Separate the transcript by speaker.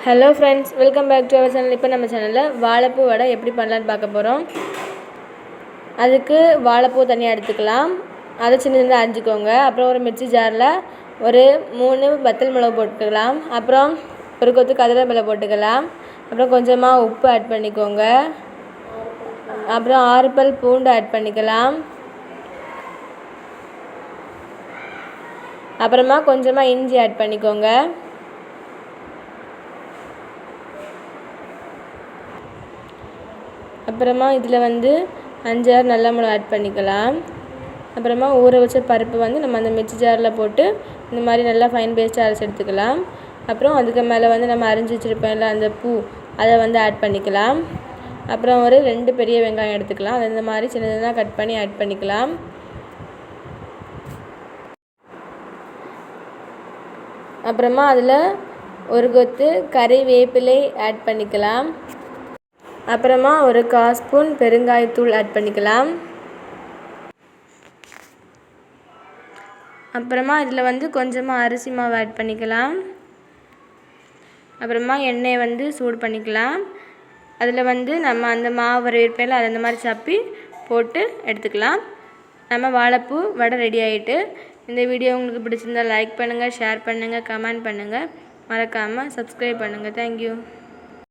Speaker 1: Hello friends, welcome back to our channel. இப்போ நம்ம சேனலில் வாழைப்பூ வடை எப்படி பண்ணலான்னு பார்க்க போகிறோம். அதுக்கு வாழைப்பூ தனியாக எடுத்துக்கலாம். அதை சின்ன சின்னதாக அரிஞ்சிக்கோங்க. அப்புறம் ஒரு மிக்ஸி ஜாரில் ஒரு 3 வத்தல் மிளகு போட்டுக்கலாம். அப்புறம் ஒரு கொத்து கருவேப்பிலை போட்டுக்கலாம். அப்புறம் கொஞ்சமாக உப்பு ஆட் பண்ணிக்கோங்க. அப்புறம் 6 பல் பூண்டு ஆட் பண்ணிக்கலாம். அப்புறமா கொஞ்சமாக இஞ்சி ஆட் பண்ணிக்கோங்க. அப்புறமா இதில் 5-6 நல்ல மிளகு ஆட் பண்ணிக்கலாம். அப்புறமா ஊற வச்ச பருப்பு நம்ம அந்த மிக்ஸி ஜாரில் போட்டு இந்த மாதிரி நல்லா ஃபைன் பேஸ்ட்டாக அரைச்சி எடுத்துக்கலாம். அப்புறம் அதுக்கு மேலே நம்ம அரிஞ்சு வச்சுருப்பேன்ல அந்த பூ, அதை ஆட் பண்ணிக்கலாம். அப்புறம் ஒரு 2 பெரிய வெங்காயம் எடுத்துக்கலாம். அதை இந்த மாதிரி சின்ன சின்னதாக கட் பண்ணி ஆட் பண்ணிக்கலாம். அப்புறமா அதில் ஒரு கொத்து கறிவேப்பிலை ஆட் பண்ணிக்கலாம். அப்புறமா ஒரு 1/4 ஸ்பூன் பெருங்காயத்தூள் ஆட் பண்ணிக்கலாம். அப்புறமா இதில் கொஞ்சமாக அரிசி மாவு ஆட் பண்ணிக்கலாம். அப்புறமா எண்ணெயை சூடு பண்ணிக்கலாம். அதில் நம்ம அந்த மாவு வரையிருப்பேல அதை அந்த மாதிரி சப்பி போட்டு எடுத்துக்கலாம். நம்ம வாழைப்பூ வடை ரெடி ஆகிட்டு. இந்த வீடியோ உங்களுக்கு பிடிச்சிருந்தால் லைக் பண்ணுங்கள், ஷேர் பண்ணுங்கள், கமெண்ட் பண்ணுங்கள். மறக்காமல் சப்ஸ்கிரைப் பண்ணுங்கள். தேங்க்யூ.